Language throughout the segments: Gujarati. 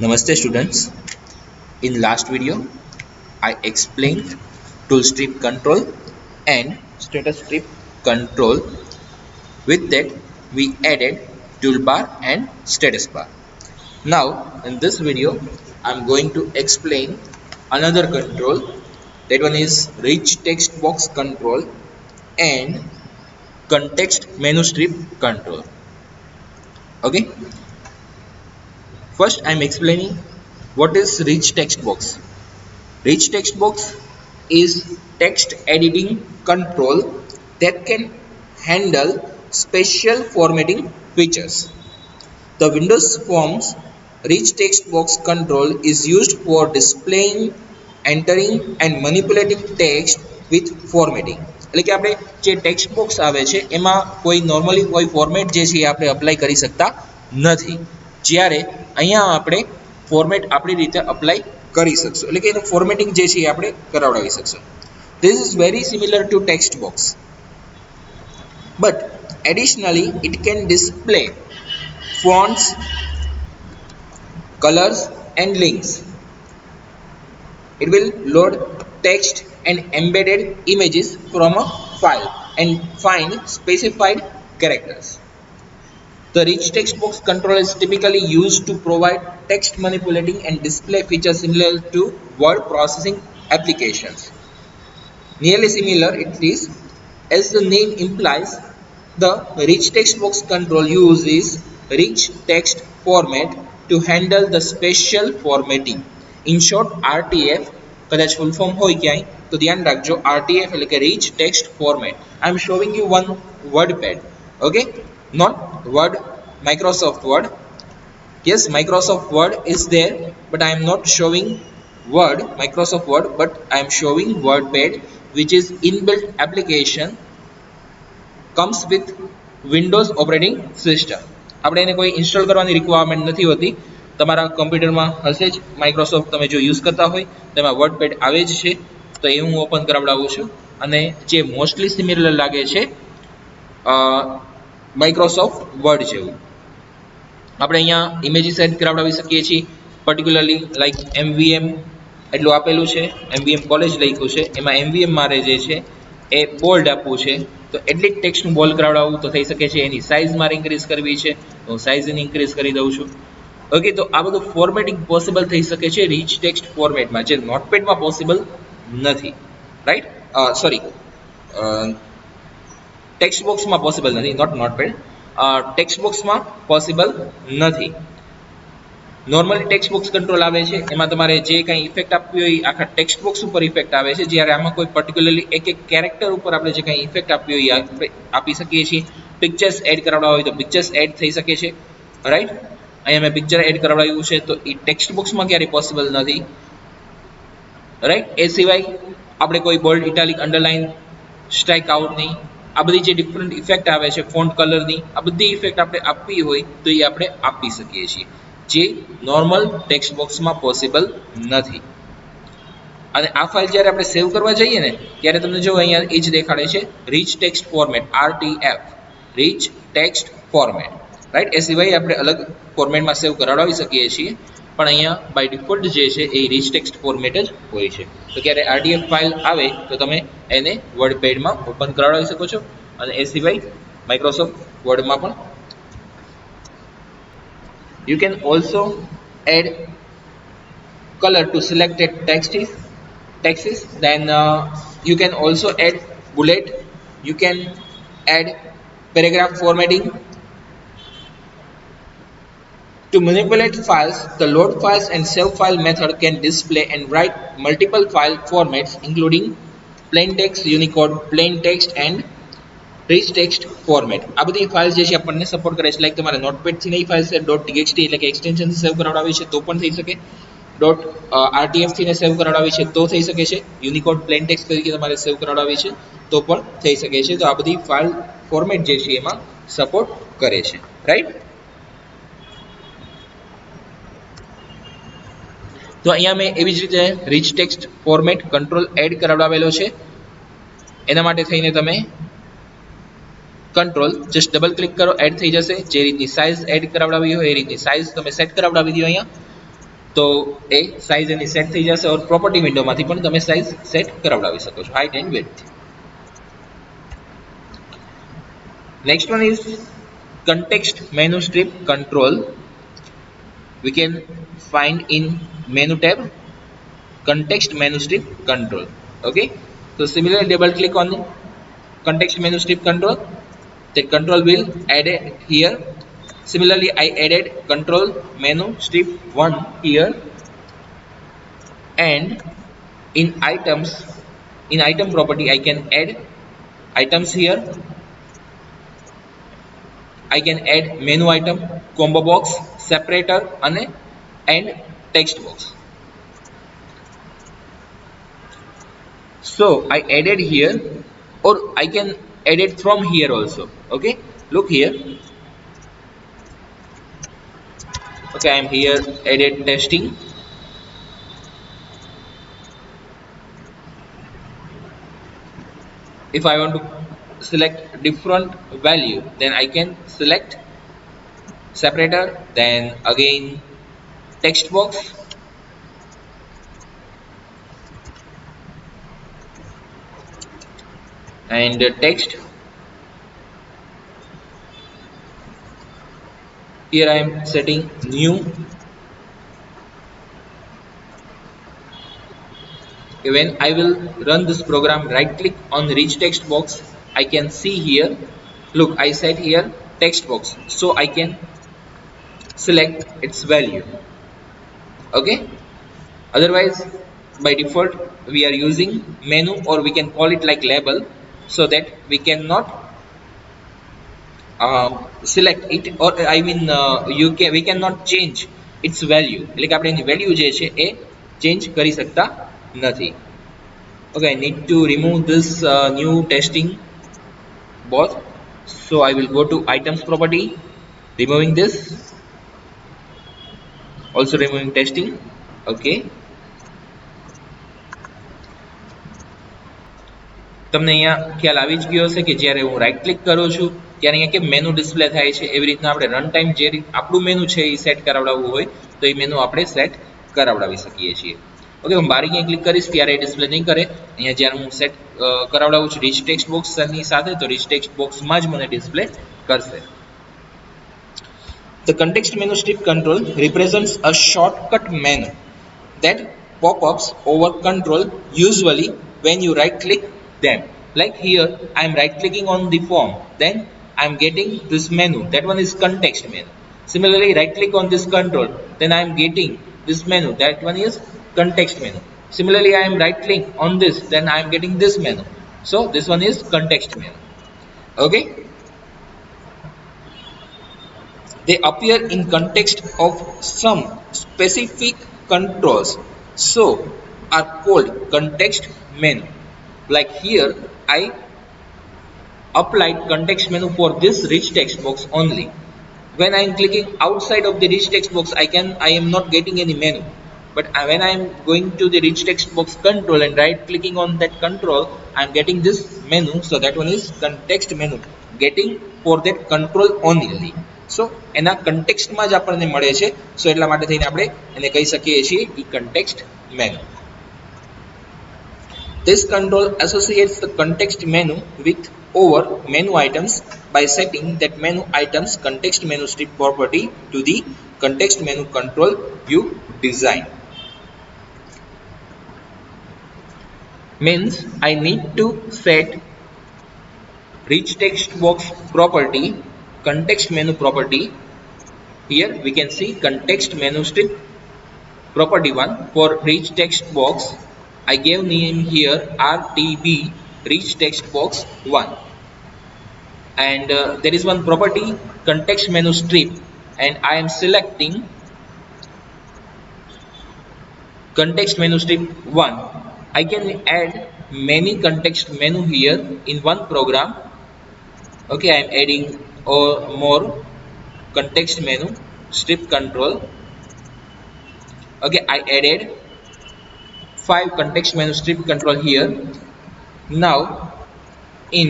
Namaste students. In last video, I explained tool strip control and status strip control. With that, we added toolbar and status bar. Now, in this video, I'm going to explain another control. That one is rich text box control and context menu strip control. Okay. First, I'm explaining what is rich text box. Rich text box is text editing control that can handle special formatting features. The Windows Forms rich text box control is used for displaying, entering and manipulating text with formatting. એટલે કે આપણે જે ટેક્સ્ટ બોક્સ આવે છે એમાં કોઈ નોર્મલી કોઈ ફોર્મેટ જે છે આપણે અપ્લાય કરી શકતા નથી, જ્યારે અહીંયા આપણે ફોર્મેટ આપણી રીતે અપ્લાય કરી શકશું, એટલે કે એનું ફોર્મેટિંગ જે છે આપણે કરાવડાવી શકશું. This is very similar to text box, but additionally it can display fonts, colors and links. It will load text and embedded images from a file and find specified characters. The rich text box control is typically used to provide text manipulating and display features similar to word processing applications. Nearly similar it is, as the name implies, the rich text box control uses rich text format to handle the special formatting. In short, RTF કદાચ full form હોય ક્યાંય તો ધ્યાન રાખજો. RTF એટલે કે rich text format. I am showing you one WordPad. Okay, not Word, Microsoft Word. Yes, Microsoft Word is there, but I am not showing Word, Microsoft Word, but I am showing WordPad, which is inbuilt application, comes with Windows operating system. આપણે એને કોઈ ઇન્સ્ટોલ કરવાની રિક્વાયરમેન્ટ નથી હોતી, તમારા કમ્પ્યુટરમાં હશે જ. માઇક્રોસોફ્ટ તમે જો યુઝ કરતા હોય તેમાં વર્ડપેડ આવે જ છે, તો એ હું ઓપન કરાવડાવું છું. અને જે મોસ્ટલી સિમિલર લાગે છે માઇક્રોસોફ્ટ વર્ડ જેવું. આપણે અહીંયા ઇમેજીસ એડ કરાવડાવી શકીએ છીએ, પર્ટિક્યુલરલી લાઈક MVM એટલું આપેલું છે, MVM કોલેજ લખ્યું છે, એમાં MVM મારે જે છે એ બોલ્ડ આપવું છે, તો એટલી જ ટેક્સ્ટનું બોલ્ડ કરાવડાવવું તો થઈ શકે છે. એની સાઇઝ મારે ઇન્ક્રીઝ કરવી છે તો હું સાઇઝ એને ઇન્ક્રીઝ કરી દઉં છું. ઓકે, તો આ બધું ફોર્મેટિંગ પોસિબલ થઈ શકે છે રીચ ટેક્સ્ટ ફોર્મેટમાં, જે નોટપેડમાં પોસિબલ નથી. રાઈટ, સોરી, ટેક્સ્ટ બોક્સમાં પોસિબલ નથી, નોટ નોટપેડ, ટેક્સ્ટ બોક્સમાં પોસિબલ નથી. નોર્મલી ટેક્સ્ટ બોક્સ કંટ્રોલ આવે છે એમાં તમારે જે કંઈ ઇફેક્ટ આપવી હોય આખા ટેક્સ્ટ બોક્સ ઉપર ઇફેક્ટ આવે છે, જ્યારે આમાં કોઈ પર્ટિક્યુલરલી એક એક કેરેક્ટર ઉપર આપણે જે કંઈ ઇફેક્ટ આપવી હોય આપણે આપી શકીએ છીએ. પિક્ચર્સ એડ કરાવવા હોય તો પિક્ચર્સ એડ થઈ શકે છે. રાઈટ, અહીંયા મેં પિક્ચર એડ કરાવડાવ્યું છે, તો એ ટેક્સ્ટ બોક્સમાં ક્યારેય પોસિબલ નથી. રાઈટ, એ સિવાય આપણે કોઈ બોલ્ડ, ઇટાલિક, અંડરલાઇન, સ્ટ્રાઇક આઉટની આ બધી જે ડિફરન્ટ ઇફેક્ટ આવે છે, ફોન્ટ કલરની, આ બધી ઇફેક્ટ આપણે આપવી હોય તો એ આપણે આપી શકીએ છીએ, જે નોર્મલ ટેક્સ્ટ બોક્સમાં પોસિબલ નથી. અને આ ફાઇલ જ્યારે આપણે સેવ કરવા જઈએ ને ત્યારે તમને જો અહીંયા એ જ દેખાડે છે rich text format, RTF, rich text format. Right, એ સિવાય આપણે અલગ ફોર્મેટમાં સેવ કરાવડાવી શકીએ છીએ, પણ અહીંયા બાય ડિફોલ્ટ જે છે એ રીચ ટેક્સ્ટ ફોર્મેટ જ હોય છે. તો ક્યારે RTF ફાઇલ આવે તો તમે એને વર્ડપેડમાં ઓપન કરાવડાવી શકો છો, અને એ સિવાય માઇક્રોસોફ્ટ વર્ડમાં પણ. You can also add color to selected texts. Then you can also add bullet. You can add paragraph formatting. To manipulate files, the load files and save file method can display and write multiple file formats, including plain text, Unicode, plain text and rich text format. આ બધી ફાઇલ્સ જે છે આપણને સપોર્ટ કરે છે. લાઈક તમારે નોટપેડથી નહીં ફાઇલ છે .txt એટલે કે એક્સટેન્શનથી સેવ કરાવડાવી છે તો પણ થઈ શકે, .rtf થી સેવ કરાવડાવી છે તો થઈ શકે છે, યુનિકોડ પ્લેન ટેક્સ્ટ તરીકે તમારે સેવ કરાવડાવી છે તો પણ થઈ શકે છે. તો આ બધી ફાઇલ ફોર્મેટ જે છે એમાં સપોર્ટ કરે છે. રાઈટ, તો અહીંયા મેં એવી જ રીતે rich text format control add કરાવડાવેલો છે. એના માટે થઈને તમે કંટ્રોલ જસ્ટ ડબલ ક્લિક કરો, એડ થઈ જશે. જે રીતની સાઇઝ એડ કરાવડાવી હોય એ રીતની સાઇઝ તમે સેટ કરાવડાવી દો અહીંયા. તો એ સાઇઝ એની સેટ થઈ જશે ઓર પ્રોપર્ટી વિન્ડોમાંથી પણ તમે સાઇઝ સેટ કરાવડાવી શકો છો, height and width. Next one is context menu strip control. We can find in menu tab context menu strip control. Okay, so similarly double click on the context menu strip control. The control will add it here. Similarly I added control menu strip 1 here, and in item property I can add items here. I can add menu item, combo box, separator and text box. So I added here, or I can add it from here also. Okay, look here. Okay, I am here, added testing. If I want to select different value, then I can select separator, then again text box, and text. Here I am setting new. When I will run this program, right click on rich text box, I can see here, look, I set here text box, so I can select its value. Okay, otherwise by default we are using menu, or we can call it like label, so that we cannot select it, or I mean we cannot change its value, એટલે કે આપણે એની વેલ્યુ જે છે એ ચેન્જ કરી શકતા નથી. Okay, I need to remove this new testing both, so I will go to items property, removing this, also removing testing. Okay, તમને અહીંયા ખ્યાલ આવી જ ગયો હશે કે જ્યારે હું રાઈટ ક્લિક કરું છું ત્યારે અહીંયા કે મેનુ ડિસ્પ્લે થાય છે, એવી રીતના આપણે રન ટાઈમ જે આપણું મેનુ છે એ સેટ કરાવડાવવું હોય તો એ મેનુ આપણે સેટ કરાવડાવી શકીએ છીએ. ઓકે, હું બારી ક્લિક કરીશ ત્યારે ડિસ્પ્લે નહીં કરે. અહીંયા જ્યારે હું સેટ કરાવડાવું છું રીચ ટેક્સ્ટ બોક્સની સાથે, તો રીચ ટેક્સ્ટ બોક્સમાં જ મને ડિસ્પ્લે કરશે. The context menu strip control represents a shortcut menu that pop-ups over control, usually when you right click them. Like here I am right clicking on the form, then I am getting this menu, that one is context menu. Similarly right click on this control, then I am getting this menu, that one is context menu. Similarly I am right click on this, then I am getting this menu, so this one is context menu. Okay, they appear in context of some specific controls, so are called context menu. Like here I applied context menu for this rich text box only. When I am clicking outside of the rich text box, I am not getting any menu, but when I am going to the rich text box control and right clicking on that control, I am getting this menu, so that one is context menu, getting for that control only. So એના કન્ટેક્સ્ટમાં જ આપણને મળે છે, સો એટલા માટે થઈને આપણે એને કહી શકીએ છીએ ઈ context menu. This control associates the context menu with over menu items by setting that menu items context menu strip property to the context menu control you design. Means I need to set rich text box property, context menu property. Here we can see context menu strip property 1 for rich text box. I gave name here RTB rich text box 1, and there is one property context menu strip, and I am selecting context menu strip 1. I can add many context menu here in one program. Okay, I am adding more context menu strip control. Okay, I added 5 context menu strip control here. Now in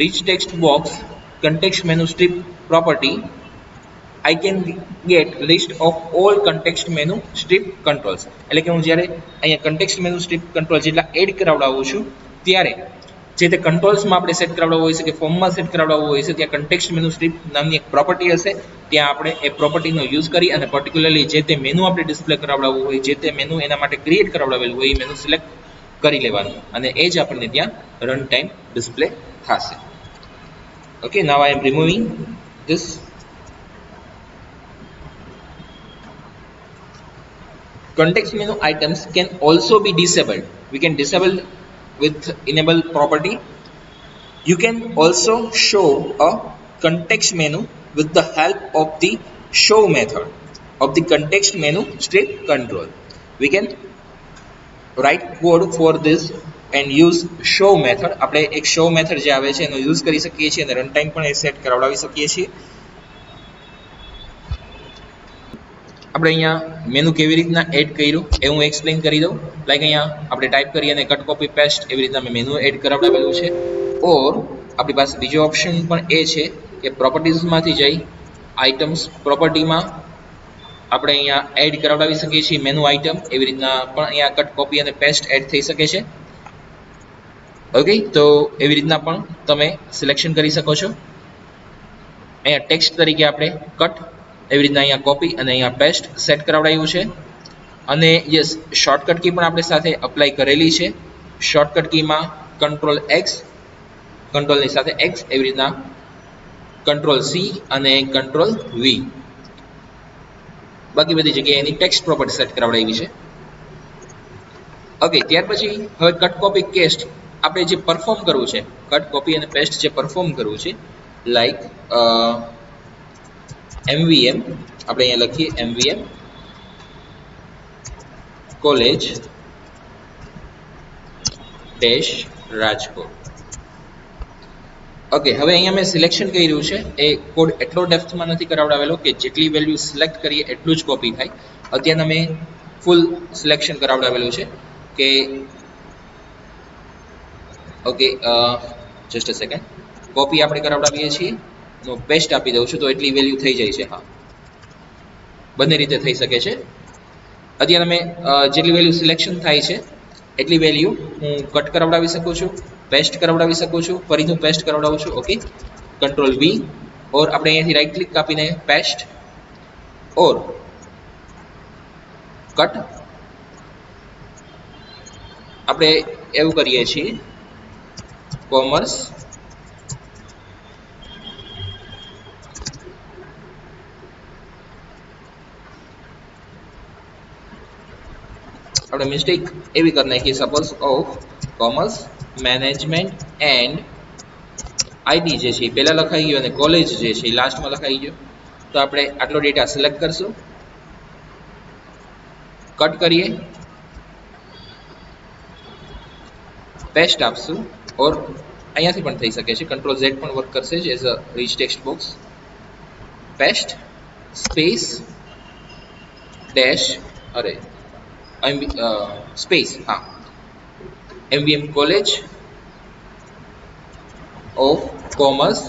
rich text box context menu strip property, I can get list of all context menu strip controls. એટલે કે હું જ્યારે અહીંયા context menu strip control જેટલા એડ કરાવડાવું છું ત્યારે જે તે કંટ્રોલ્સમાં આપણે સેટ કરાવડાવવું હોય છે કે ફોર્મમાં સેટ કરાવડાવવું હોય છે ત્યાં context menu strip નામની એક પ્રોપર્ટી હશે, ત્યાં આપણે એ પ્રોપર્ટીનો યુઝ કરી અને પર્ટિક્યુલરલી જે તે મેનુ આપણે ડિસ્પ્લે કરાવડાવવું હોય, જે તે મેનુ એના માટે ક્રિએટ કરાવડાવેલું હોય એ મેનુ સિલેક્ટ કરી લેવાનું અને એ જ આપણને ત્યાં રન ટાઈમ ડિસ્પ્લે થશે. Okay, now I am removing this. Context menu items can also be disabled. We can disable with enable property. You can also show a context menu with the help of the show method of the context menu strip control. We can write code for this and use show method. આપણે એક show method જે આવે છે એનો યુઝ કરી શકીએ છીએ અને રન ટાઈમ પણ એ સેટ કરાવડાવી શકીએ છીએ. આપણે અહીંયા મેનુ કેવી રીતના એડ કર્યું એ હું એક્સપ્લેન કરી દઉં. લાઈક અહીંયા આપણે ટાઈપ કરી અને કટ કોપી પેસ્ટ એવી રીતના મેં મેનુ એડ કરાવડાવેલું છે. ઓર આપણી પાસે બીજો ઓપ્શન પણ એ છે કે પ્રોપર્ટીઝમાંથી જઈ આઇટમ્સ પ્રોપર્ટીમાં આપણે અહીંયા એડ કરાવડાવી શકીએ છીએ મેનુ આઇટમ. એવી રીતના પણ અહીંયા કટ કોપી અને પેસ્ટ એડ થઈ શકે છે. ઓકે, તો એવી રીતના પણ તમે સિલેક્શન કરી શકો છો. અહીંયા ટેક્સ્ટ તરીકે આપણે કટ એવી રીતના અહીંયા કોપી અને અહીંયા પેસ્ટ સેટ કરાવડાવ્યું છે. અને યસ, શોર્ટકટ કી પણ આપણે સાથે અપ્લાય કરેલી છે. શોર્ટકટ કીમાં કંટ્રોલ એક્સ, કંટ્રોલની સાથે એક્સ, એવી રીતના કંટ્રોલ સી અને કંટ્રોલ વી. બાકી બધી જગ્યાએ એની ટેક્સ્ટ પ્રોપર્ટી સેટ કરાવડાવી છે. ઓકે, ત્યાર પછી હવે કટ કોપી પેસ્ટ આપણે જે પરફોર્મ કરવું છે, કટ કોપી અને પેસ્ટ જે પરફોર્મ કરવું છે, લાઈક MVM આપણે અહીંયા લખીએ MVM college dash Rajkot. Okay, હવે અહીંયા મેં સિલેક્શન કર્યું છે એ કોડ એટલો ડેપ્થમાં નથી કરાવડાવેલો કે જેટલી વેલ્યુ સિલેક્ટ કરીએ એટલું જ કોપી થાય. અત્યારના મેં ફૂલ સિલેક્શન કરાવડાવેલું છે કે okay, just a second, copy આપણે કરાવડાવીએ છીએ, હું પેસ્ટ આપી દઉં છું તો એટલી વેલ્યુ થઈ જાય છે. હા, બંને રીતે થઈ શકે છે. અત્યારે મેં જેટલી વેલ્યુ સિલેક્શન થાય છે એટલી વેલ્યુ હું કટ કરાવડાવી શકું છું, પેસ્ટ કરાવડાવી શકું છું, ફરીથી હું પેસ્ટ કરાવડાવું છું. ઓકે, કંટ્રોલ વી, ઓર આપણે અહીંયાથી રાઈટ ક્લિક કાપીને પેસ્ટ ઓર કટ આપણે એવું કરીએ છીએ. કોમર્સ આપણે મિસ્ટેક એવી કરી નાખીએ, suppose of commerce management and IT જે છે એ પહેલાં લખાઈ ગયો અને કોલેજ જે છે એ લાસ્ટમાં લખાઈ ગયો. તો આપણે આટલો ડેટા સિલેક્ટ કરશું, કટ કરીએ, પેસ્ટ આપશું, ઓર અહીંયાથી પણ થઈ શકે છે, કંટ્રોલ ઝેડ પણ વર્ક કરશે જ as a rich text box. Paste space dash અરે સ્પેસ, હા, MVM college of commerce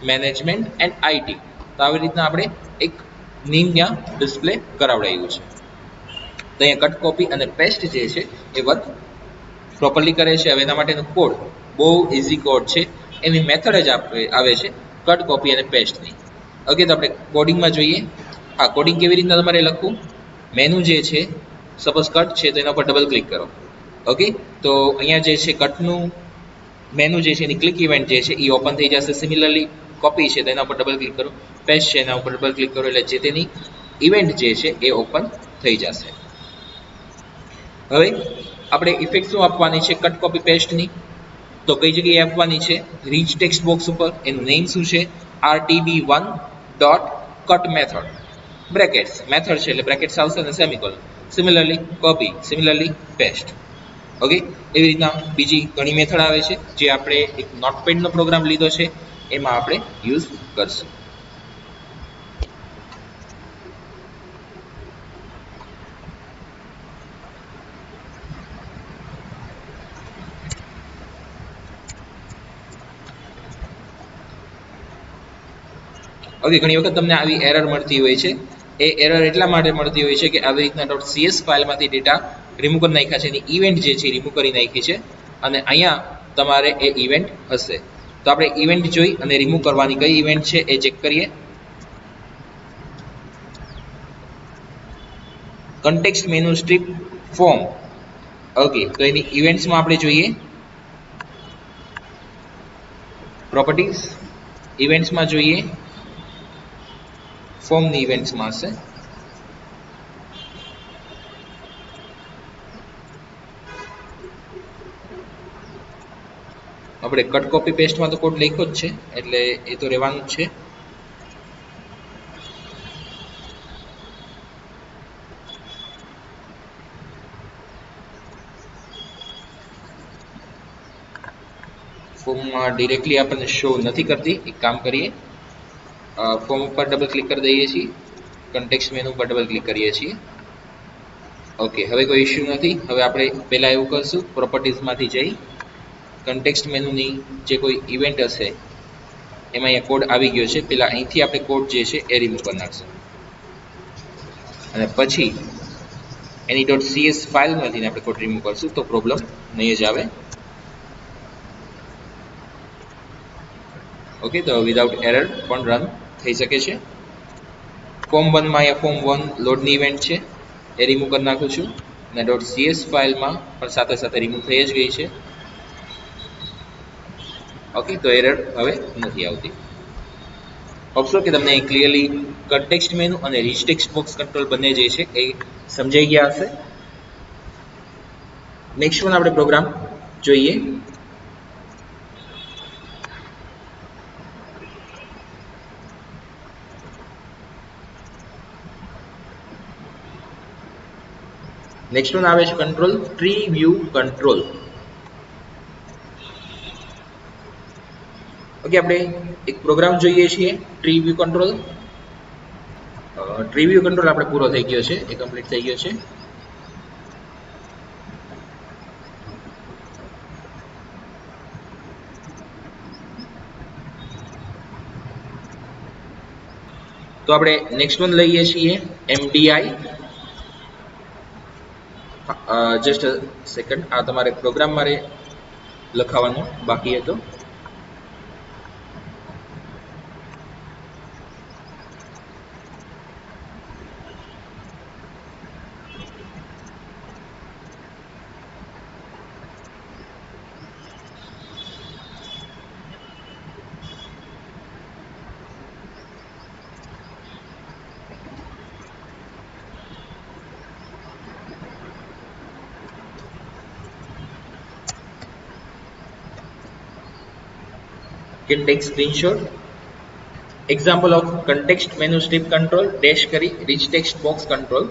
management and IT. તો આવી રીતના આપણે એક નેમ ત્યાં ડિસ્પ્લે કરાવડાવ્યું છે. તો અહીંયા કટ કોપી અને પેસ્ટ જે છે એ વર્ક પ્રોપરલી કરે છે. હવે એના માટેનો કોડ બહુ ઇઝી કોડ છે, એની મેથડ જ આવે છે કટ કોપી અને પેસ્ટની. ઓકે, તો આપણે કોડિંગમાં જોઈએ. હા, કોડિંગ કેવી રીતના તમારે લખવું, મેનુ જે છે સપોઝ કટ છે તો એના પર ડબલ ક્લિક કરો. ઓકે, તો અહીંયા જે છે કટનું મેનુ જે છે એની ક્લિક ઇવેન્ટ જે છે એ ઓપન થઈ જશે. સિમિલરલી કોપી છે તો એના ઉપર ડબલ ક્લિક કરો, પેસ્ટ છે એના ઉપર ડબલ ક્લિક કરો એટલે જે તેની ઇવેન્ટ જે છે એ ઓપન થઈ જશે. હવે આપણે ઇફેક્ટ શું આપવાની છે કટ કોપી પેસ્ટની, તો કઈ જગ્યાએ આપવાની છે, રીચ ટેક્સ્ટ બોક્સ ઉપર. એનું નેમ શું છે, RTB1 dot cut method, brackets method છે એટલે બ્રેકેટ્સ આવશે અને semicolon. Similarly copy, similarly paste. Okay, એવી રીતના બીજી ઘણી મેથડ આવે છે જે આપણે એક નોટપેડનો પ્રોગ્રામ લીધો છે એમાં આપણે યુઝ કરશું. ઓકે, ઘણી વખત તમને આવી એરર મળતી હોય છે. એ એરર એટલા માટે મળતી હોય છે કે આવી રીતના .cs ફાઇલમાંથી ડેટા રિમૂવ કરી નાખ્યા છે, એની ઇવેન્ટ જે છે રિમૂવ કરી નાખી છે, અને અહીંયા તમારે એ ઇવેન્ટ હશે. તો આપણે ઇવેન્ટ જોઈ અને રિમૂવ કરવાની કઈ ઇવેન્ટ છે એ ચેક કરીએ. Context menu strip form. Okay, તો એની ઇવેન્ટ્સમાં આપણે જોઈએ પ્રોપર્ટીઝ, ઇવેન્ટ્સમાં જોઈએ ફોર્મની ઇવેન્ટ્સમાં હશે. આપણે કટ કોપી પેસ્ટમાં તો કોડ લખ્યો જ છે એટલે એ તો રહેવાનું જ છે. ફોર્મમાં ડિરેક્ટલી આપણને શો નથી કરતી. એક કામ કરીએ, ફોર્મ ઉપર ડબલ ક્લિક કરી દઈએ છીએ, કન્ટેક્સ્ટ મેનુ પર ડબલ ક્લિક કરીએ છીએ. ઓકે, હવે કોઈ ઇશ્યુ નથી. હવે આપણે પહેલાં એવું કરશું, પ્રોપર્ટીઝમાંથી જઈ કન્ટેક્સ્ટ મેનુની જે કોઈ ઇવેન્ટ હશે એમાં અહીંયા કોડ આવી ગયો છે. પહેલાં અહીંથી આપણે કોડ જે છે એ રિમૂવ કરી નાખશું, અને પછી એની .cs ફાઇલમાંથી આપણે કોડ રિમૂવ કરશું તો પ્રોબ્લેમ નહીં જ આવે. ઓકે, તો વિધાઉટ એરર પણ રન થઈ શકે છે. ફોર્મ 1 માં અહીંયા ફોર્મ 1 લોડની ઇવેન્ટ છે, એ રિમૂવ કરી નાખું છું, અને .cs ફાઇલમાં પણ સાથે સાથે રિમૂવ થઈ જ ગઈ છે. ઓકે, તો એરર હવે નથી આવતી. હોપસો કે તમને ક્લિયરલી કન્ટેક્સ્ટ મેનુ અને રીચ ટેક્સ્ટ બોક્સ કંટ્રોલ બંને જે છે એ સમજાઈ ગયા હશે. નેક્સ્ટ વન આપણે પ્રોગ્રામ જોઈએ. નેક્સ્ટ વન આવે છે control tree view control. Okay, આપણે એક પ્રોગ્રામ જોઈએ છીએ tree view control. Tree view control આપણે પૂરો થઈ ગયો છે, એ કમ્પ્લીટ થઈ ગયો છે. તો આપણે નેક્સ્ટ વન લઈએ છીએ એમડીઆઈ. જસ્ટ સેકન્ડ, આ તમારે પ્રોગ્રામ મારે લખાવાનું બાકી હતો. Can take screenshot. Example of context menu strip control dash કરી rich text box control.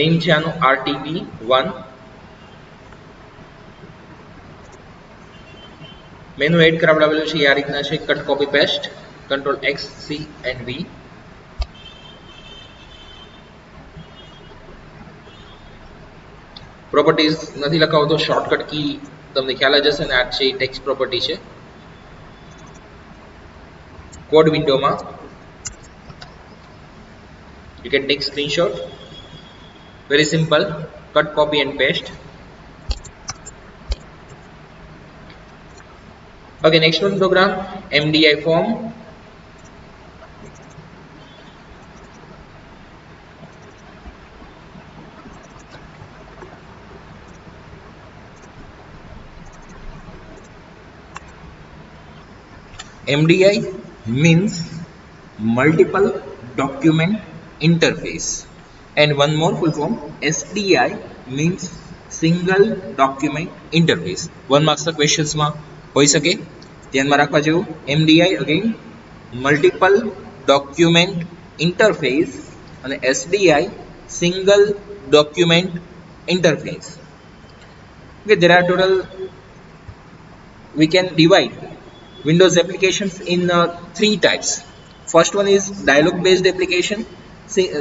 Name છે આનું RTB1. મેનુ એડ કરાવડાવેલું છે આ રીતના છે, cut copy paste control X C and V. Properties નથી લખાવતો, શોર્ટકટ કી તમને ખ્યાલ જ હશે ને, આ છે ટેક્સ્ટ પ્રોપર્ટી છે. કોડ વિન્ડોમાં you can take screenshot, very simple, cut copy and paste. Okay, next one program MDI form. MDI means multiple document interface, and one more full form SDI means single document interface. 1 marks questions માં હોઈ શકે, ધ્યાનમાં રાખવા જેવું. MDI again multiple document interface અને SDI single document interface. Okay, there are total, we can divide Windows applications in 3 types. First one is dialog based application,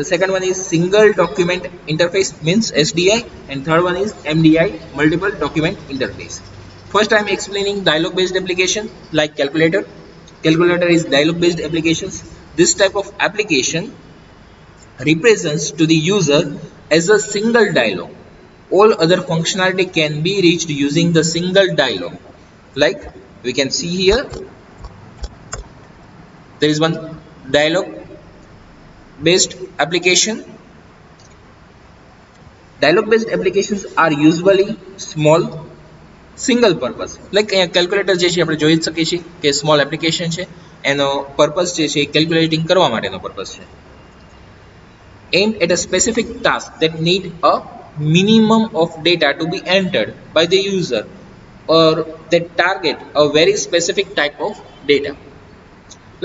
second one is single document interface means SDI, and third one is MDI multiple document interface. First I am explaining dialog based application like calculator. Calculator is dialog based applications. This type of application represents to the user as a single dialog. All other functionality can be reached using the single dialog. Like we can see here, there is one dialog based application. Dialog based applications are usually small single purpose. Like calculator જે છે આપણે જોઈ શકીએ છીએ કે સ્મોલ એપ્લિકેશન છે, એનો પર્પસ જે છે કેલ્ક્યુલેટિંગ કરવા માટેનો પર્પસ છે. Aimed at a specific task that need a minimum of data to be entered by the user or that target a very specific type of data.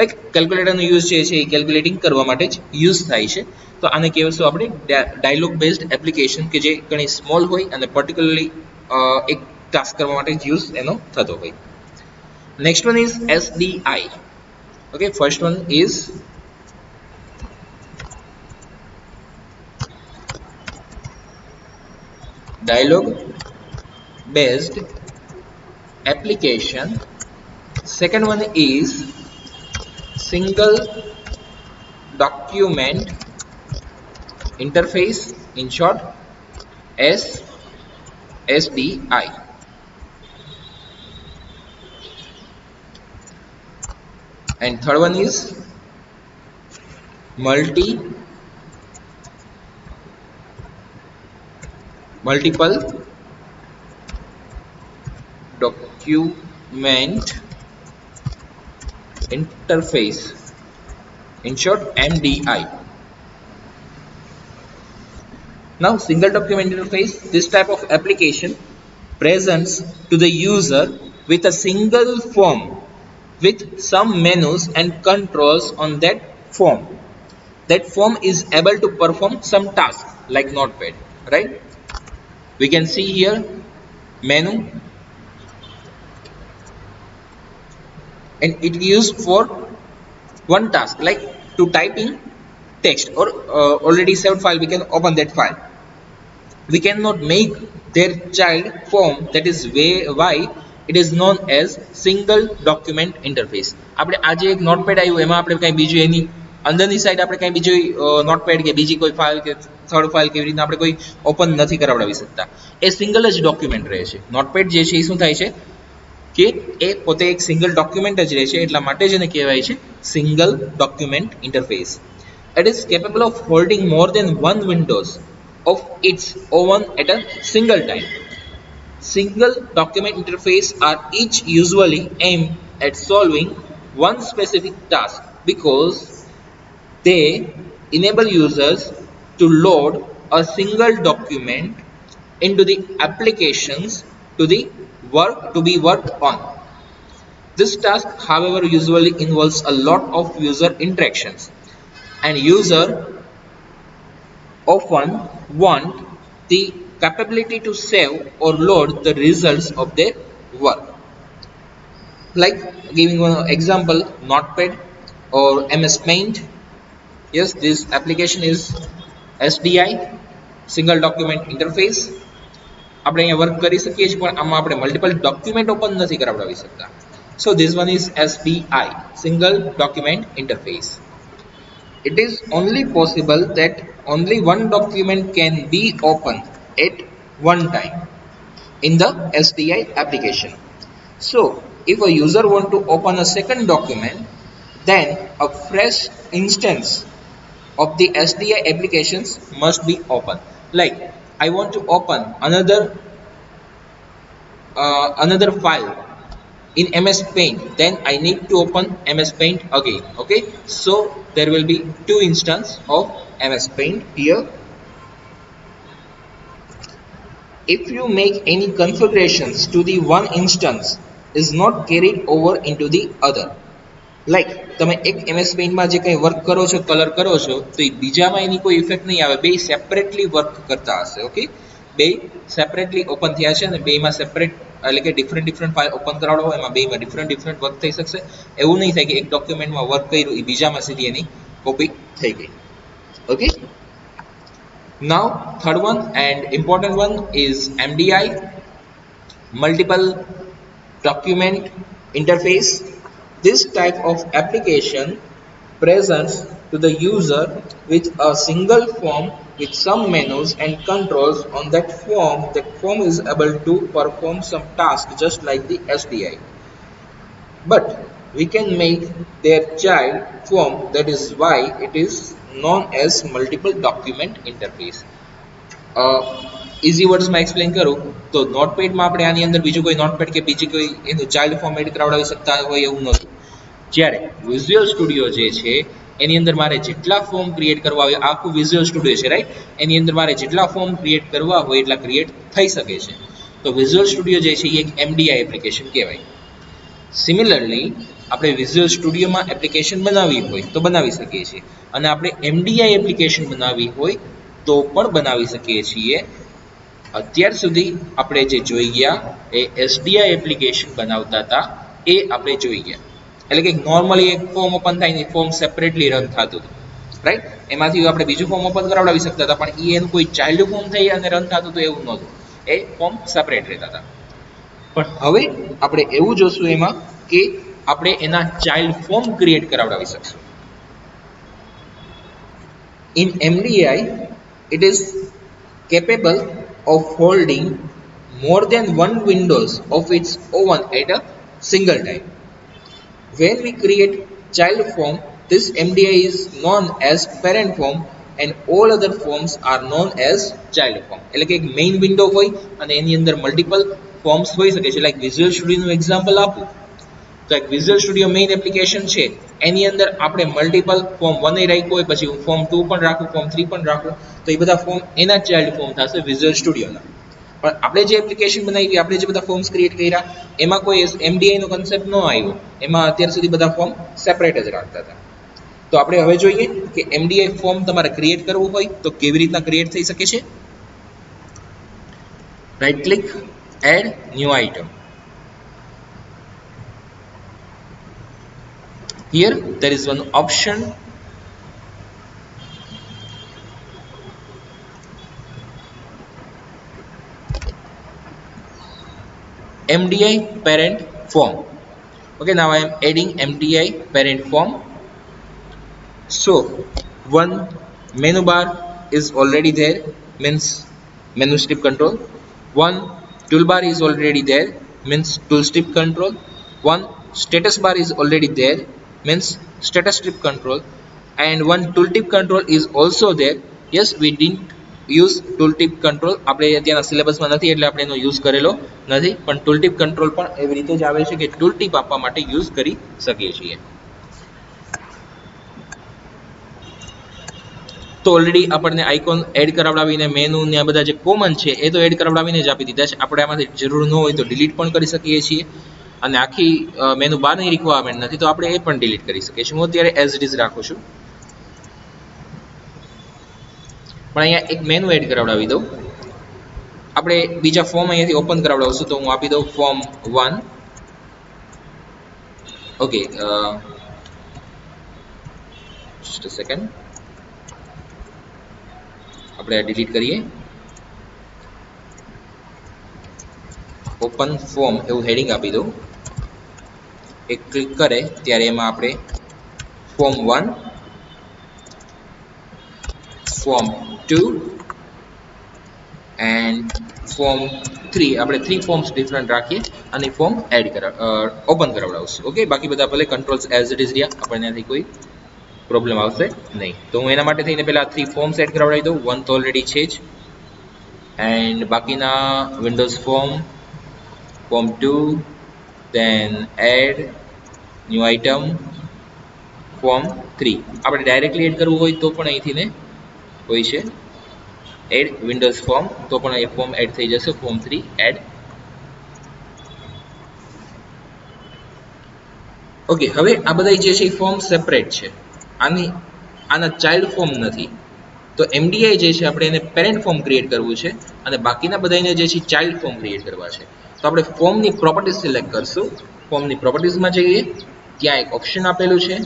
Like કેલ્ક્યુલેટરનો યુઝ જે છે એ કેલ્ક્યુલેટિંગ કરવા માટે જ યુઝ થાય છે. તો આને કહેવાશું આપણે ડાયલોગ બેઝડ એપ્લિકેશન કે જે ઘણી સ્મોલ હોય અને પર્ટિક્યુલરલી એક ટાસ્ક કરવા માટે જ યુઝ એનો થતો હોય. Next one is SDI. Okay, first one is dialog based application. Second one is single document interface, in short SDI. And third one is multiple document interface, in short MDI. Now single document interface, this type of application presents to the user with a single form with some menus and controls on that form. That form is able to perform some task like notepad, right? We can see here menu, and it used for one task like to typing text or already saved file. We can open that file. We cannot make their child form, that is why it is known as single document interface. આપણે આજે એક નોટપેડ આવ્યું, એમાં આપણે કઈ બીજું એની અંદરની સાઈડ આપણે કઈ બીજું નોટપેડ કે બીજી કોઈ ફાઇલ કે થર્ડ ફાઇલ કેવી રીતના આપણે કોઈ ઓપન નથી કરાવડાવી શકતા. એ સિંગલ જ ડોક્યુમેન્ટ રહે છે. નોટપેડ જે છે એ શું થાય છે કે એ પોતે એક સિંગલ ડોક્યુમેન્ટ જ રહે છે, એટલા માટે જ એને કહેવાય છે single document interface. It is capable of holding more than one windows of its own at a single time. Single document interface are each usually aimed at solving one specific task because they enable users to load a single document into the applications to be worked on. This task, however, usually involves a lot of user interactions, and user often want the capability to save or load the results of their work. Like giving one example, Notepad or MS Paint. Yes, this application is SDI, single document interface. આપણે અહીંયા વર્ક કરી શકીએ છીએ, પણ આમાં આપણે મલ્ટિપલ ડોક્યુમેન્ટ ઓપન નથી કરાવડાવી શકતા. So this one is SDI, single document interface. It is only possible that only one document can be opened at one time in the SDI application. So if a user want to open a second document, then a fresh instance of the SDI applications must be opened. Like I want to open another file in MS Paint, then I need to open MS Paint again. Okay, so there will be two instances of MS Paint here. If you make any configurations to the one instance is not carried over into the other. Like તમે એક MS Paint માં જે કંઈ વર્ક કરો છો, કલર કરો છો, તો એ બીજામાં એની કોઈ ઇફેક્ટ નહીં આવે. બે સેપરેટલી વર્ક કરતા હશે. ઓકે, બે સેપરેટલી ઓપન થયા છે અને બેમાં સેપરેટ એટલે કે ડિફરન્ટ ફાઇલ ઓપન કરાવડો હોય, એમાં બેમાં ડિફરન્ટ વર્ક થઈ શકશે. એવું નહીં થાય કે એક ડોક્યુમેન્ટમાં વર્ક કર્યું એ બીજામાં સીધી એની કોપી થઈ ગઈ. Okay, now third one and important one is MDI, multiple document interface. This type of application presents to the user with a single form with some menus and controls on that form. That form is able to perform some tasks just like the SDI. But we can make their child form, that is why it is known as multiple document interface. Easy વર્ડ્સમાં એક્સપ્લેન કરું તો નોટપેડમાં આપણે આની અંદર બીજું કોઈ નોટપેડ કે બીજી કોઈ એનું ચાઇલ્ડ ફોર્મ એડ કરાવડાવી શકતા હોય એવું નહોતું. જ્યારે વિઝ્યુઅલ સ્ટુડિયો જે છે એની અંદર મારે જેટલા ફોર્મ ક્રિએટ કરવા હોય, આખું વિઝ્યુઅલ સ્ટુડિયો છે રાઈટ, એની અંદર મારે જેટલા ફોર્મ ક્રિએટ કરવા હોય એટલા ક્રિએટ થઈ શકે છે. તો વિઝ્યુઅલ સ્ટુડિયો જે છે એ એક એમડીઆઈ એપ્લિકેશન કહેવાય. સિમિલરલી આપણે વિઝ્યુઅલ સ્ટુડિયોમાં એપ્લિકેશન બનાવવી હોય તો બનાવી શકીએ છીએ, અને આપણે એમડીઆઈ એપ્લિકેશન બનાવવી હોય તો પણ બનાવી શકીએ છીએ. અત્યાર સુધી આપણે જે જોઈ ગયા એ એસડીઆઈ એપ્લિકેશન બનાવતા હતા એ આપણે જોઈ ગયા. એટલે કે નોર્મલી એક ફોર્મ ઓપન થાય ને ફોર્મ સેપરેટલી રન થતું હતું રાઈટ, એમાંથી આપણે બીજું ફોર્મ ઓપન કરાવડાવી શકતા હતા, પણ એનું કોઈ ચાઇલ્ડ ફોર્મ થઈ અને રન થતું હતું એવું નહોતું, એ ફોર્મ સેપરેટ રહેતા હતા. પણ હવે આપણે એવું જોશું એમાં કે આપણે એના ચાઇલ્ડ ફોર્મ ક્રિએટ કરાવડાવી શકશું. In MDI, it is capable of holding more than one windows of its own at a single time. When we create child form, this MDI is known as parent form and all other forms are known as child form. એટલે કે એક મેઇન વિન્ડો હોય અને એની અંદર મલ્ટિપલ ફોર્મ્સ હોઈ શકે છે. લાઈક વિઝ્યુઅલ સ્ટુડિયોનું એક્ઝામ્પલ આપું તો એક વિઝ્યુઅલ સ્ટુડિયો મેઇન એપ્લિકેશન છે, એની અંદર આપણે મલ્ટિપલ ફોર્મ 1 રાખ્યું હોય, પછી હું ફોર્મ 2 પણ રાખું, ફોર્મ 3 પણ રાખું, તો એ બધા ફોર્મ એના ચાઇલ્ડ ફોર્મ થશે વિઝ્યુઅલ સ્ટુડિયોના. પણ આપણે જે એપ્લિકેશન બનાવી, આપણે જે બધા ફોર્મ્સ ક્રિએટ કર્યા એમાં કોઈ એમડીઆઈ નો કન્સેપ્ટ ન આવ્યો, એમાં અત્યાર સુધી બધા ફોર્મ સેપરેટ જ રાખતા હતા. તો આપણે હવે જોઈએ કે એમડીઆઈ ફોર્મ તમારે ક્રિએટ કરવું હોય તો કેવી રીતના ક્રિએટ થઈ શકે છે. Right click, add new item. Here there is one option MDI parent form. Okay, now I am adding MDI parent form. So one menu bar is already there, means menu strip control. One toolbar is already there, means tool strip control. One status bar is already there, means status strip control. And one tooltip control is also there. Yes, we didn't use tooltip control, આપણે અત્યારના સિલેબસમાં નથી એટલે આપણે એનો યુઝ કરેલો નથી, પણ tooltip control પણ એવી રીતે જ આવે છે કે tooltip આપવા માટે યુઝ કરી શકીએ છીએ. તો ઓલરેડી આપણને આઇકોન એડ કરાવડાવીને મેનુ ને આ બધા જે કોમન છે એ તો એડ કરાવડાવીને જ આપી દીધા છે. આપણે આમાંથી જરૂર ન હોય તો ડિલીટ પણ કરી શકીએ છીએ, અને આખી મેનુ બારની રિક્વાયરમેન્ટ નથી તો આપણે એ પણ ડિલીટ કરી શકીએ છીએ. હું અત્યારે એઝ ઇટ ઇઝ રાખું છું, પણ અહીંયા એક મેનુ એડ કરાવડાવી દઉં. આપણે બીજા ફોર્મ અહીંયાથી ઓપન કરાવડાવશું તો હું આપી દઉં form 1. Okay, just a second, આપણે આ ડિલીટ કરીએ. ઓપન ફોર્મ એવું હેડિંગ આપી દઉં. એક ક્લિક કરે ત્યારે એમાં આપણે ફોર્મ 1, ફોર્મ 2 એન્ડ ફોર્મ 3, આપણે 3 ફોર્મ્સ ડિફરન્ટ રાખીએ અને ફોર્મ એડ ઓપન કરાવડાવશું. ઓકે, બાકી બધા ભલે કંટ્રોલ્સ એઝ ઇટ ઇઝ રહ્યા, આપણને ત્યાંથી કોઈ પ્રોબ્લેમ આવશે નહીં. તો હું એના માટે થઈને પહેલાં 3 ફોર્મ્સ એડ કરાવડાવી દઉં. 1 તો ઓલરેડી છે જ, એન્ડ બાકીના Windows form, form 2, then add new item, form 3. આપણે ડાયરેક્ટલી એડ કરવું હોય તો પણ અહીંથી ને હોય છે એડ વિન્ડોઝ ફોર્મ, તો પણ એ ફોર્મ એડ થઈ જશે. Form 3 add. ઓકે, હવે આ બધા જે છે એ ફોર્મ સેપરેટ છે, આના ચાઇલ્ડ ફોર્મ નથી. તો એમડીઆઈ જે છે આપણે એને પેરેન્ટ ફોર્મ ક્રિએટ કરવું છે અને બાકીના બધાને જે છે ચાઇલ્ડ ફોર્મ ક્રિએટ કરવા છે. તો આપણે ફોર્મની પ્રોપર્ટીઝ સિલેક્ટ કરશું. ફોર્મની પ્રોપર્ટીઝમાં જઈએ, ત્યાં એક ઓપ્શન આપેલું છે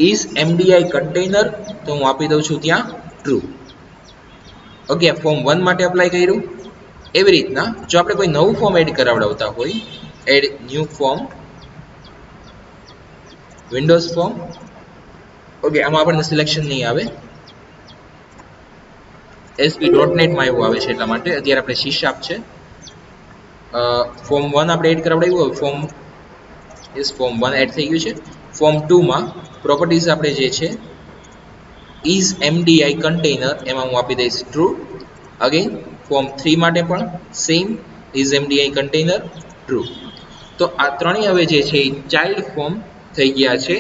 ઇઝ એમડીઆઈ કન્ટેનર, તો હું આપી દઉં છું ત્યાં ટ્રુ. ઓકે, ફોર્મ 1 માટે અપ્લાય કર્યું. એવી રીતના જો આપણે કોઈ નવું ફોર્મ એડ કરાવડાવતા હોય, add new form, windows form. Okay, આમાં આપણને સિલેક્શન નહીં આવે, ASP.NET માં એવું આવે છે, એટલા માટે અત્યારે આપણે C# છે. ફોર્મ 1 આપણે એડ કરાવડાવ્યું, ફોર્મ 1 એડ થઈ ગયું છે. ફોર્મ 2 માં પ્રોપર્ટીઝ આપણે જે છે ઇઝ એમડીઆઈ કન્ટેનર, એમાં હું આપી દઈશ ટ્રુ. અગેન ફોર્મ 3 માટે પણ સેમ, ઇઝ એમડીઆઈ કન્ટેનર, ટ્રુ. તો આ ત્રણેય હવે જે છે એ ચાઇલ્ડ ફોર્મ થઈ ગયા છે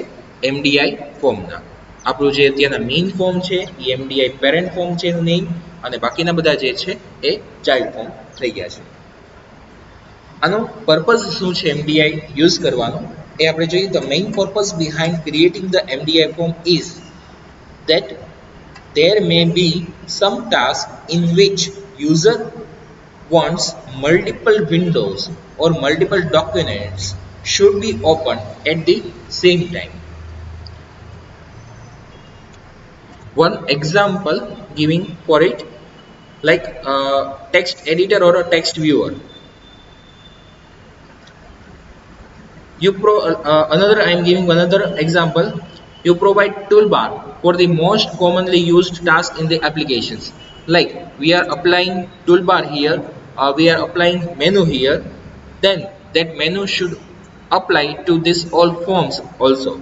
એમડીઆઈ ફોર્મના. આપણું જે અત્યારના મેઇન ફોર્મ છે એ એમડીઆઈ પેરેન્ટ ફોર્મ છે એનું નેમ, અને બાકીના બધા જે છે એ ચાઇલ્ડ ફોર્મ થઈ ગયા છે. આનો પર્પઝ શું છે એમડીઆઈ યુઝ કરવાનો એ આપણે જોઈએ તો main purpose behind creating the MDI form is that there may be some task in which user wants multiple windows or multiple documents should be opened at the same time. One example giving for it, like a text editor or a text viewer. Another I am giving another example. You provide toolbar for the most commonly used task in the applications. Like we are applying toolbar here, we are applying menu here, then that menu should apply to this all forms also.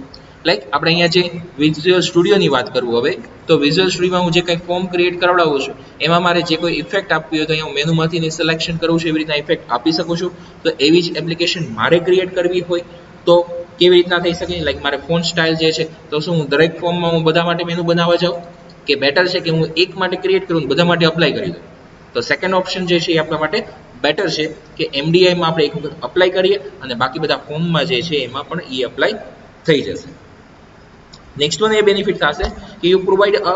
Like આપણે અહીંયા જે વિઝ્યુઅલ સ્ટુડિયોની વાત કરું હવે, તો વિઝ્યુઅલ સ્ટુડિયોમાં હું જે કંઈ ફોર્મ ક્રિએટ કરાવડાવું છું એમાં મારે જે કોઈ ઇફેક્ટ આપવી હોય તો અહીંયા મેનુમાંથી સિલેક્શન કરવું છે, એવી રીતના ઇફેક્ટ આપી શકું છું. તો એવી જ એપ્લિકેશન મારે ક્રિએટ કરવી હોય તો કેવી રીતના થઈ શકે? લાઈક મારે ફોન્ટ સ્ટાઇલ જે છે, તો શું હું દરેક ફોર્મમાં હું બધા માટે મેનુ બનાવવા જાઉં, કે બેટર છે કે હું એક માટે ક્રિએટ કરું બધા માટે અપ્લાય કરી દઉં? તો સેકન્ડ ઓપ્શન જે છે એ આપણા માટે બેટર છે કે એમડીઆઈમાં આપણે એક વખત અપ્લાય કરીએ અને બાકી બધા ફોર્મમાં જે છે એમાં પણ એ અપ્લાય થઈ જશે. નેક્સ્ટ વન એ બેનિફિટ થશે કે you provide a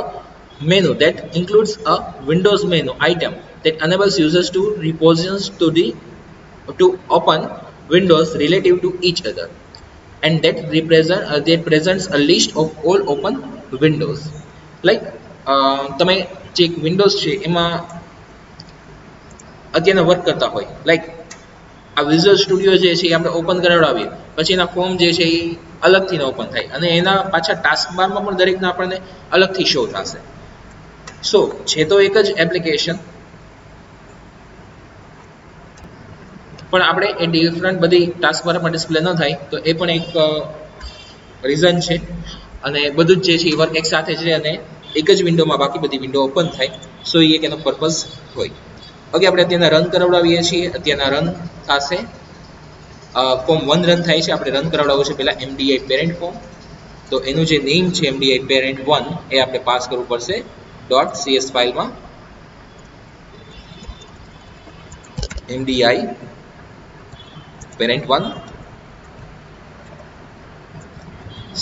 menu that includes a Windows menu item that enables users to repositions to open windows relative to each other, and that presents a list of all open windows. Like તમે જે વિન્ડોઝ છે એમાં અત્યારના વર્ક કરતા હોય, લાઈક આ વિઝ્યુઅલ સ્ટુડિયો જે છે એ આપણે ઓપન કરાવડાવીએ પછી એના ફોર્મ જે છે એ અલગથી ઓપન થાય અને એના પાછા ટાસ્ક બારમાં પણ દરેકના આપણને અલગથી શો થશે. સો છે તો એક જ એપ્લિકેશન, પણ આપણે એ ડિફરન્ટ બધી ટાસ્ક બાર પર ડિસ્પ્લે ન થાય તો એ પણ એક રીઝન છે. અને બધું જ જે છે એ વર્ક એક સાથે છે અને એક જ વિન્ડોમાં બાકી બધી વિન્ડો ઓપન થાય. સો એ એક એનો પર્પઝ હોય. ઓકે, આપણે અત્યારના રન કરાવડાવીએ છીએ. અત્યારના રન થશે, ફોર્મ 1 રન થાય છે. આપણે રન કરાવડાવવું છે પહેલાં એમડીઆઈ પેરેન્ટ ફોર્મ. તો એનું જે નેમ છે એમડીઆઈ પેરેન્ટ 1 એ આપણે પાસ કરવું પડશે .cs ફાઇલમાં. એમડીઆઈ પેરેન્ટ 1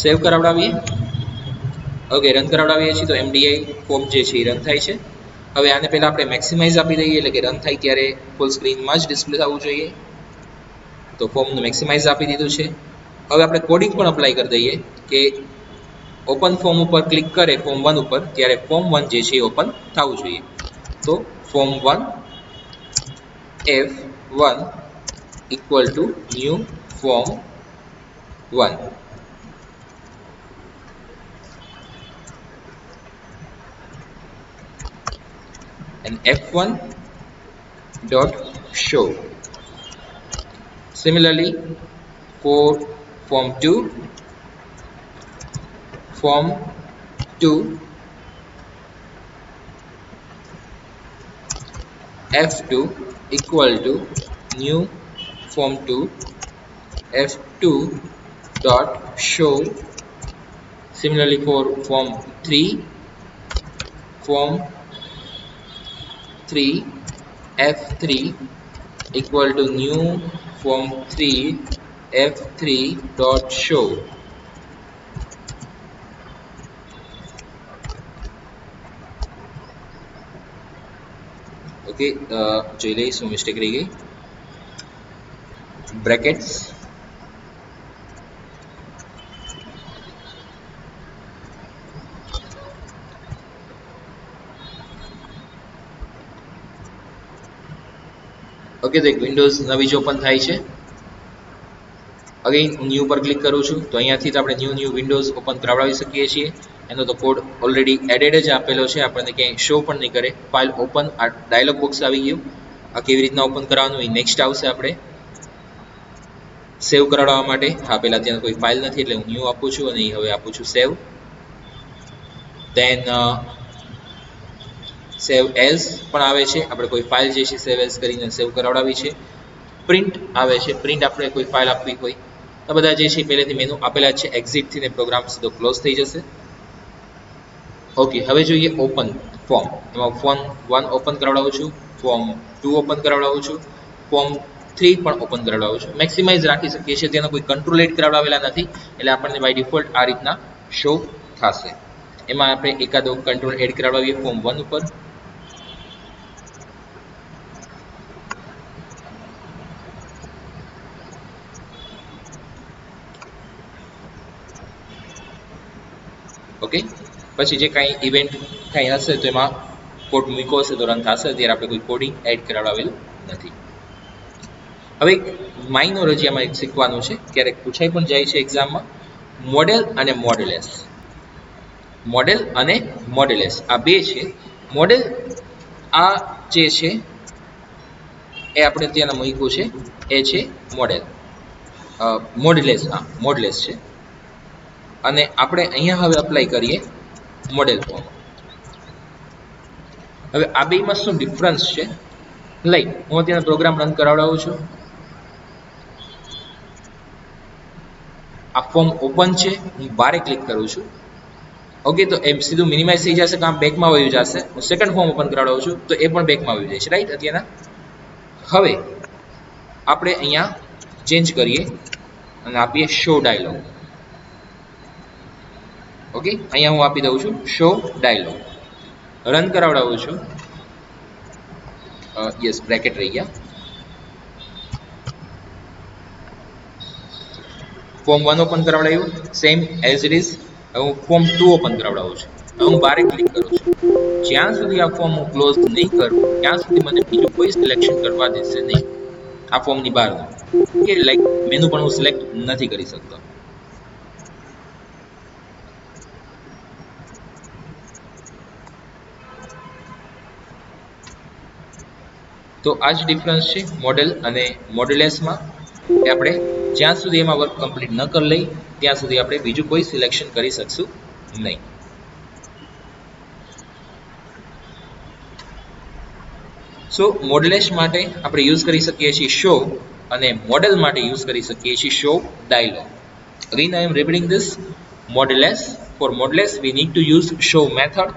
સેવ કરાવડાવીએ. ઓકે, રન કરાવડાવીએ છીએ તો એમડીઆઈ ફોર્મ જે છે એ રન થાય છે. હવે આને પહેલાં આપણે મેક્સિમાઇઝ આપી દઈએ, એટલે કે રન થાય ત્યારે ફૂલ સ્ક્રીનમાં જ ડિસ્પ્લે થવું જોઈએ. તો ફોર્મનું મેક્સિમાઇઝ આપી દીધું છે. હવે આપણે કોડિંગ પણ અપ્લાય કરી દઈએ કે ઓપન ફોર્મ ઉપર ક્લિક કરે ફોર્મ 1 ઉપર ત્યારે ફોર્મ 1 જે છે એ ઓપન થવું જોઈએ. તો form 1 F1 equal to new form 1. and F1 dot show. Similarly for form 2 F2 equal to new form 2 F2 dot show. Similarly for form 3 F3 equal to new form 3 F3 dot show. Okay, જોઈ લઈએ શું મિસ્ટેક રહી ગઈ. બ્રેકેટ્સ ઓકે, તો એક વિન્ડોઝ નવી જ ઓપન થાય છે. અગેન હું ન્યૂ પર ક્લિક કરું છું તો અહીંયાથી તો આપણે ન્યૂ વિન્ડોઝ ઓપન કરાવી શકીએ છીએ. એનો તો કોડ ઓલરેડી એડેડ જ આપેલો છે, આપણને ક્યાંય શો પણ નહીં કરે. ફાઇલ ઓપન, આ ડાયલોગ બોક્સ આવી ગયું. આ કેવી રીતના ઓપન કરવાનું એ નેક્સ્ટ આવશે. આપણે સેવ કરાવવા માટે હા પહેલાં ત્યાં કોઈ ફાઇલ નથી એટલે હું ન્યૂ આપું છું અને હવે આપું છું સેવ. દેન સેવ એઝ પણ આવે છે, આપણે કોઈ ફાઇલ જે છે સેવ એઝ કરીને સેવ કરાવડાવી છે. પ્રિન્ટ આવે છે, પ્રિન્ટ આપણે કોઈ ફાઇલ આપવી હોય. આ બધા જે છે પહેલેથી મેનુ આપેલા છે. એક્ઝિટથી ને પ્રોગ્રામ સીધો ક્લોઝ થઈ જશે. ઓકે, હવે જોઈએ ઓપન ફોર્મ. એમાં ફોર્મ 1 ઓપન કરાવડાવું છું, ફોર્મ 2 ઓપન કરાવડાવું છું, ફોર્મ 3 પણ ઓપન કરાવડાવું છું. મેક્સિમાઇઝ રાખી શકીએ છીએ, તેનો કોઈ કંટ્રોલ એડ કરાવડાવેલા નથી એટલે આપણને બાય ડિફોલ્ટ આ રીતના શો થશે. એમાં આપણે એકાદો કંટ્રોલ એડ કરાવડાવીએ ફોર્મ 1 ઉપર. ઓકે, પછી જે કાંઈ ઇવેન્ટ કાંઈ હશે તો એમાં કોડ મૂક્યો હશે તો રન થશે. ત્યારે આપણે કોઈ કોડિંગ એડ કરાવેલું નથી. હવે એક માઇનોર હજી આમાં એક શીખવાનું છે, ક્યારેક પૂછાઈ પણ જાય છે એક્ઝામમાં. મોડેલ અને મોડેલેસ. મોડેલ અને મોડેલેસ આ બે છે. મોડેલ આ જે છે એ આપણે ત્યાં મૂક્યું છે એ છે મોડેલ. મોડલેસ, હા મોડલેસ છે. અને આપણે અહીંયા હવે અપ્લાય કરીએ મોડેલ ફોર્મ. હવે આ બેમાં શું ડિફરન્સ છે, લાઈક હું અત્યારે પ્રોગ્રામ રન કરાવડાવું છું. આ ફોર્મ ઓપન છે, હું બારે ક્લિક કરું છું. ઓકે, તો એમ સીધું મિનિમાઇઝ થઈ જશે, કામ બેકમાં વયું જશે. હું સેકન્ડ ફોર્મ ઓપન કરાવડાવું છું તો એ પણ બેકમાં વયું જાય છે, રાઈટ. અત્યારના હવે આપણે અહીંયા ચેન્જ કરીએ અને આપીએ શો ડાયલોગ. ઓકે, અહીંયા હું આપી દઉં છું શો ડાયલોગ. રન કરાવડાવું છું. યસ, બ્રેકેટ રહી ગયા. ફોર્મ 1 ઓપન કરાવડાવ્યું, સેમ એઝ ઇટ ઇઝ. હવે હું ફોર્મ 2 ઓપન કરાવડાવું છું. હવે હું બારે ક્લિક કરું છું. જ્યાં સુધી આ ફોર્મ હું ક્લોઝ નહીં કરું ત્યાં સુધી મને બીજું કોઈ સિલેક્શન કરવા દેશે નહીં. આ ફોર્મની બહારનું કે લાઈક મેનુ પણ હું સિલેક્ટ નથી કરી શકતો. તો આ જ ડિફરન્સ છે મોડેલ અને મોડેલેસમાં. કે આપણે જ્યાં સુધી એમાં વર્ક કમ્પ્લીટ ન કરી લઈ ત્યાં સુધી આપણે બીજું કોઈ સિલેક્શન કરી શકશું નહીં. સો મોડેલેસ માટે આપણે યુઝ કરી શકીએ છીએ શો અને મોડેલ માટે યુઝ કરી શકીએ છીએ show dialog. Again I am repeating this. Modeless, for modeless we need to use show method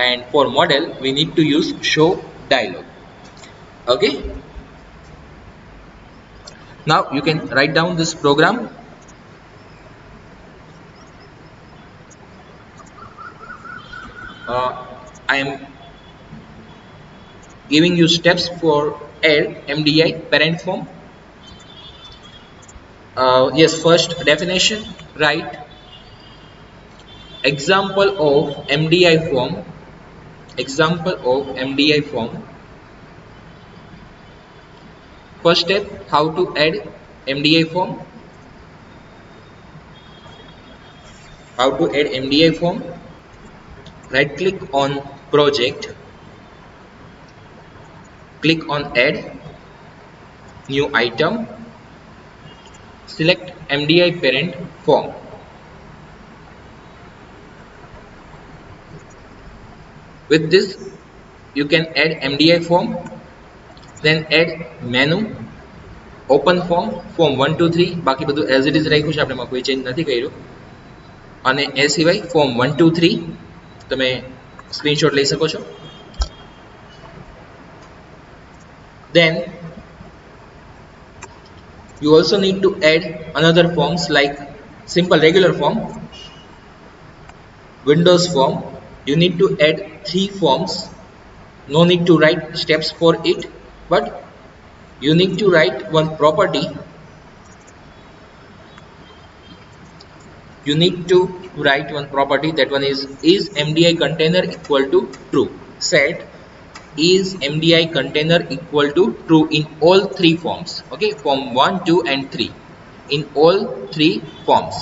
and for model we need to use show dialog. Okay, now you can write down this program. I am giving you steps for add MDI parent form. Yes, first definition, write example of MDI form. Example of MDI form. First step, how to add MDI form. How to add MDI form. Right click on project, click on add new item, select MDI parent form. With this you can add MDI form, then add menu, open form, form 1 2 3. બાકી બધું as it is રાખ્યું છે, આપણે એમાં કોઈ ચેન્જ નથી કર્યું. અને એ સિવાય ફોર્મ 1 2 3 તમે સ્ક્રીનશોટ લઈ શકો છો. Then you also need to add another forms like simple regular form, Windows form. You need to add 3 forms. No need to write steps for it, but you need to write one property. You need to write one property. That one is MDI container equal to true. Set is MDI container equal to true in all three forms. Okay, form 1, 2 and 3, in all three forms.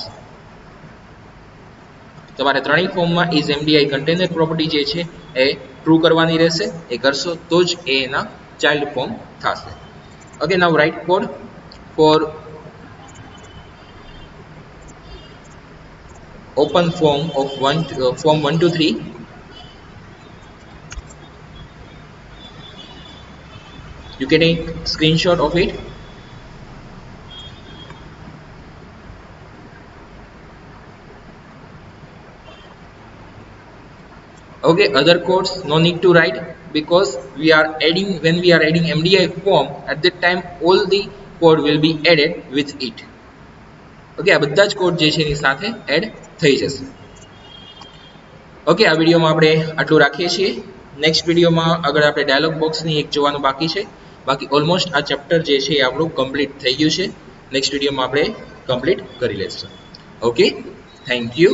તમારે ત્રણેય ફોર્મમાં is MDI container property જે છે એ ટ્રુ કરવાની રહેશે. એ કરશો તો જ એ એના ચાઇલ્ડ ફોર્મ થશે. Okay, now write code for open form of form 1 to 3. You can take screenshot of it. Okay, other codes no need to write, because we are adding, when we are adding MDI form, at that time all the code will be added with it. Okay, આ બધા જ કોડ જે છે એની સાથે એડ થઈ જશે. ઓકે, આ વિડીયોમાં આપણે આટલું રાખીએ છીએ. નેક્સ્ટ વિડીયોમાં આગળ આપણે ડાયલોગ બોક્સની એક જોવાનું બાકી છે. બાકી ઓલમોસ્ટ આ ચેપ્ટર જે છે એ આપણું કમ્પ્લીટ થઈ ગયું છે. નેક્સ્ટ વિડીયોમાં આપણે કમ્પ્લીટ કરી લઈશું. Okay, thank you.